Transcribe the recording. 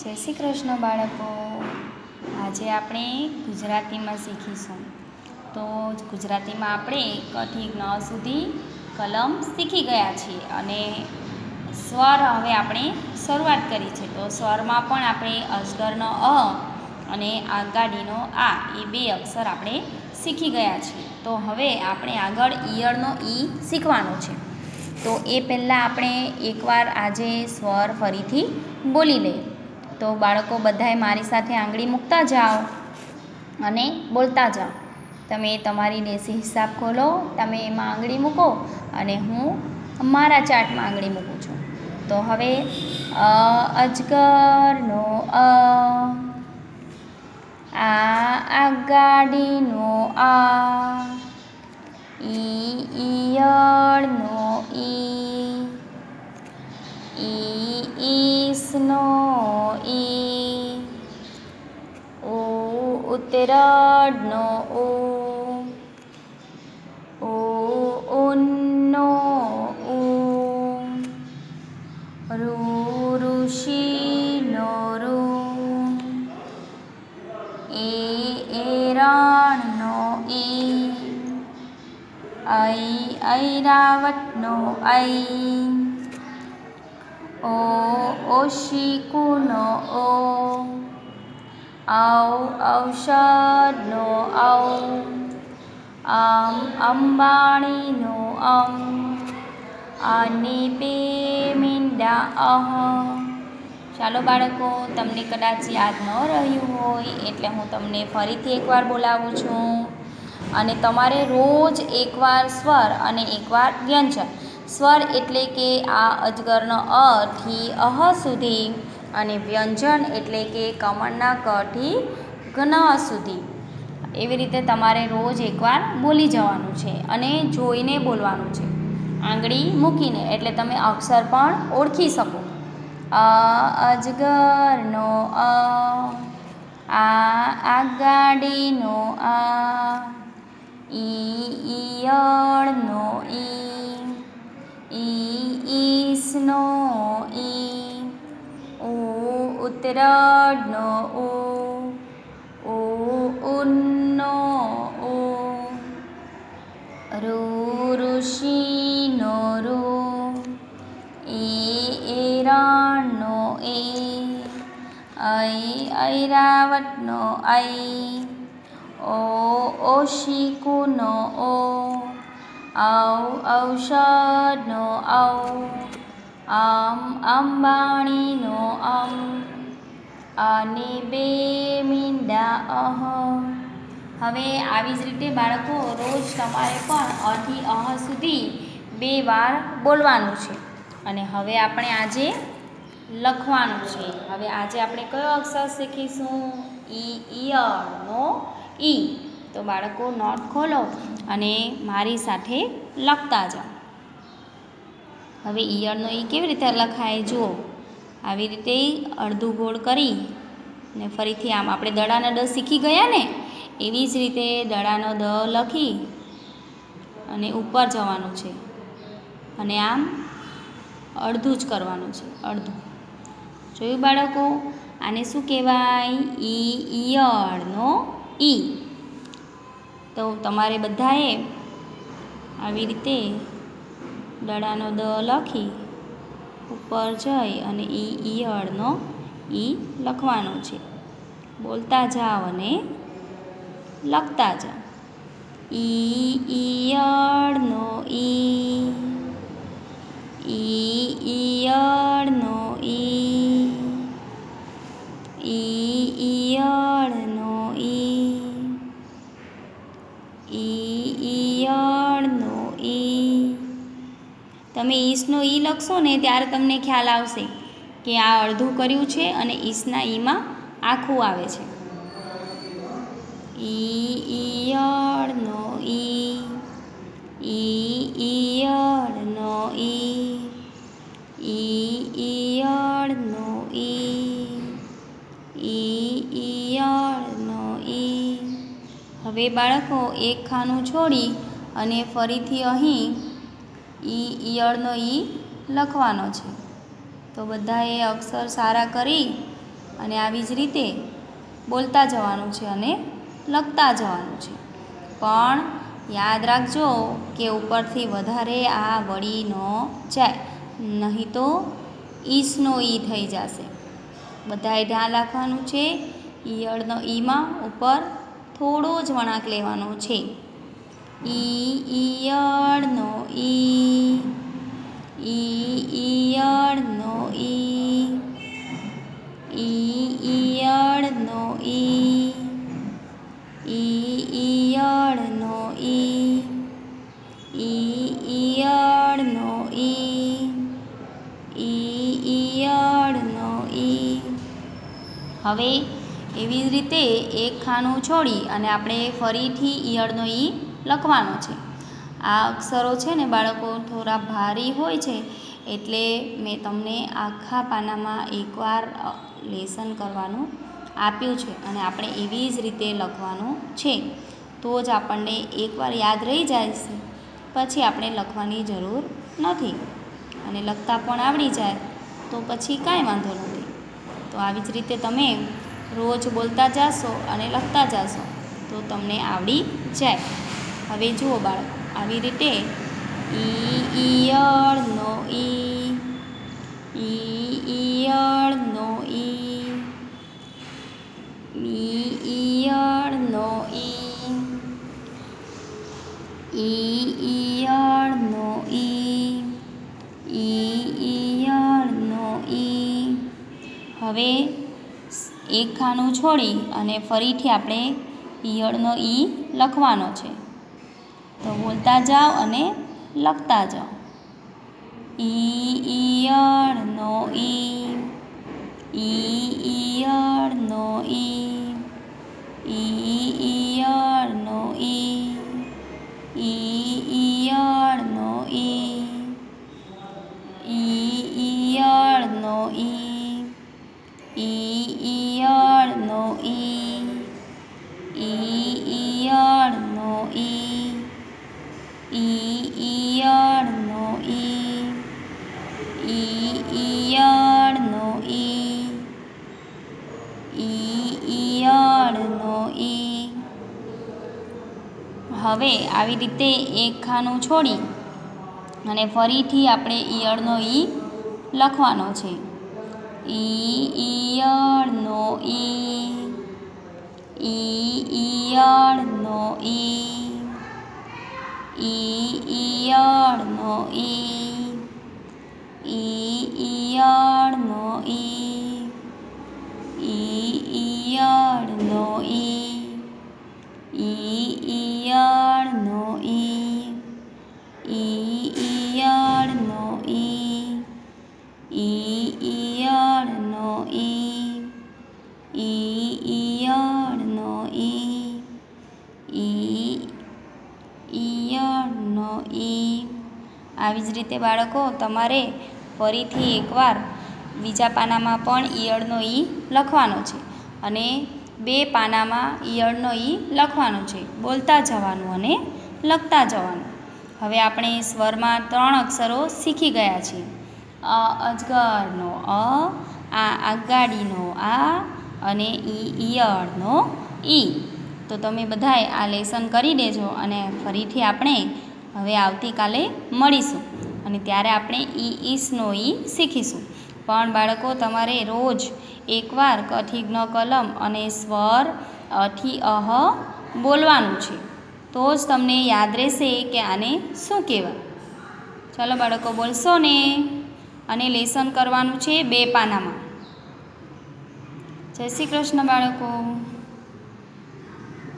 જય શ્રી કૃષ્ણ બાળકો. આજે આપણે ગુજરાતીમાં શીખીશું. તો ગુજરાતીમાં આપણે ક થી જ્ઞ સુધી કલમ શીખી ગયા છીએ અને સ્વર હવે આપણે શરૂઆત કરી છે. તો સ્વરમાં પણ આપણે અજગરનો અ અને આગાડીનો આ એ બે અક્ષર આપણે શીખી ગયા છીએ. તો હવે આપણે આગળ ઈયળનો ઈ શીખવાનો છે. તો એ પહેલાં આપણે એકવાર આજે સ્વર ફરીથી બોલી લઈએ. તો બાળકો બધાએ મારી સાથે આંગળી મૂકતા જાઓ અને બોલતા જાઓ. તમે તમારી દેશી હિસાબ ખોલો, તમે એમાં આંગળી મૂકો અને હું મારા ચાર્ટમાં આંગળી મૂકું છું. તો હવે અજગરનો અ, આગાડીનો આ, ઈયળનો ઈ, ઈસનો ઈ, ઉતરડનો ઉ, ઉનનો ઉ, ઋષિનો ઋ, એરણનો ઈ, ઐરાવતનો ઐ, ઓશિકુનો ઓ, ઔષધનો ઔ, અંબાણીનો અમ, અને બે મીંડા અહ. ચાલો બાળકો, તમને કદાચ યાદ ન રહ્યું હોય એટલે હું તમને ફરીથી એકવાર બોલાવું છું. અને તમારે રોજ એકવાર સ્વર અને એકવાર વ્યંજન. સ્વર એટલે કે આ અજગરનો અ થી અહ સુધી, અને વ્યંજન એટલે કે કમળના ક થી જ્ઞ સુધી. એવી રીતે તમારે રોજ એકવાર બોલી જવાનું છે અને જોઈને બોલવાનું છે, આંગળી મૂકીને, એટલે તમે અક્ષર પણ ઓળખી શકો. અજગરનો અ, આગાડીનો આ, ઈયળનો ઈ, ઈસનો ઈ, ઉતરડનો ઉ, ઉનનો ઉ, ઋષિનો ઋ, એરણનો એ, ઐરાવતનો ઐ, ઓશિકુનો ઓ, ઔષધનો ઔ, અંબાણીનો અમ, અને બે મીંડા અહ. હવે આવી જ રીતે બાળકો રોજ તમારે પણ અ થી અહ સુધી 2 વાર બોલવાનું છે. અને હવે આપણે આજે લખવાનું છે. હવે આજે આપણે કયો અક્ષર શીખીશું? ઈયળનો ઈ. તો બાળકો નોટ ખોલો અને મારી સાથે લખતા જાઓ. હવે ઈયળનો ઈ કેવી રીતે લખાય જુઓ. આવી રીતે અડધું ગોળ કરી ને ફરીથી આમ આપણે દડાનો ડ શીખી ગયા ને, એવી જ રીતે દડાનો દ લખી અને ઉપર જવાનું છે અને આમ અડધું જ કરવાનું છે, અડધું. જોયું બાળકો? આને શું કહેવાય? ઈયળનો ઈ. તો તમારે બધાએ આવી રીતે દડાનો દ લખી ઉપર જઈ અને ઈયળનો ઈ લખવાનો છે. બોલતા જાઓ અને લખતા જાઓ. ઈયળનો ઈ, ઈયળનો ઈ, ઈયળનો ઈ, ઈયળનો ઈ. તમે ઈસનો ઈ લખશો ને ત્યારે તમને ખ્યાલ આવશે કે આ અડધું કર્યું છે અને ઈસના ઈમાં આખું આવે છે. ઈયળનો ઈ, ઈયળનો ઈ, ઈયળનો ઈ, ઈયળનો ઈ. હવે બાળકો એક ખાનું છોડી અને ફરીથી અહીં ઈયળનો ઈ લખવાનો છે. તો બધાએ અક્ષર સારા કરી અને આવી જ રીતે બોલતા જવાનું છે અને લખતા જવાનું છે. પણ યાદ રાખજો કે ઉપરથી વધારે આ વળી ન જાય, નહીં તો ઈસનો ઈ થઈ જશે. બધાએ ધ્યાન રાખવાનું છે. ઈયળનો ઈમાં ઉપર થોડો જ વળાંક લેવાનો છે. ઈયળનો ઈ, ઈયળનો ઈ, ઈયળનો ઈ, ઈયળનો ઈ, ઈયળનો ઈ, ઈયળનો ઈ. હવે એવી જ રીતે એક ખાનું છોડી અને આપણે ફરીથી ઈયળનો ઈ લખવાનો છે. આ અક્ષરો છે ને બાળકો થોડા ભારી હોય છે, એટલે મેં તમને આખા પાનામાં એકવાર લેસન કરવાનું આપ્યું છે અને આપણે એવી જ રીતે લખવાનું છે. તો જ આપણને એકવાર યાદ રહી જાય છે, પછી આપણે લખવાની જરૂર નથી અને લખતા પણ આવડી જાય તો પછી કાંઈ વાંધો નથી. તો આવી જ રીતે તમે રોજ બોલતા જાશો અને લખતા જાશો તો તમને આવડી જાય. હવે જુઓ બાળકો, આવી રીતે ઈયળનો ઈ, ઈયળનો ઈ, ઈયળનો ઈ, ઈયળનો ઈ, ઈયળનો ઈ. હવે એક ખાનું છોડી અને ફરીથી આપણે ઈયળનો ઈ લખવાનો છે. તો બોલતા જાઓ અને લખતા જાઓ. ઈયળનો ઈ, ઈયળનો ઈ, ઈયળનો ઈ, ઈયળનો ઈ, ઈયળનો ઈ, ઈયળનો ઈ, ઈયળનો ઈ, ઈયળનો ઈ, ઈયળનો ઈ, ઈયળનો ઈ. હવે આવી રીતે એક ખાનું છોડી અને ફરીથી આપણે ઈયળનો ઈ લખવાનો છે. ઈયળનો ઈ, ઈયળનો ઈ, ઈયળનો ઈ, ઈયળનો ઈ, ઈયળનો ઈ, ઈયળનો ઈ, ઈયળનો ઈ, ઈયળનો ઈ, ઈયળનો ઈ, ઈયળનો ઈ. આવી જ રીતે બાળકો તમારે ફરીથી એકવાર બીજા પાનામાં પણ ઈયળનો ઈ લખવાનો છે અને બે પાનામાં ઈયળનો ઈ લખવાનો છે. બોલતા જવાનું અને લખતા જવાનું. હવે આપણે સ્વરમાં 3 અક્ષરો શીખી ગયા છીએ. અજગરનો અ, આ આગાડીનો આ અને ઈયળનો ઈ. તો તમે બધાએ આ લેસન કરી દેજો અને ફરીથી આપણે હવે આવતીકાલે મળીશું અને ત્યારે આપણે ઈસનો ઈ શીખીશું. પણ બાળકો તમારે રોજ એકવાર ક થી જ્ઞ કલમ અને સ્વર અ થી અહ બોલવાનું છે. તો જ તમને યાદ રહેશે કે આને શું કહેવાય. ચાલો બાળકો, બોલશો ને? અને લેસન કરવાનું છે 2 પાનામાં. જય શ્રી કૃષ્ણ બાળકો.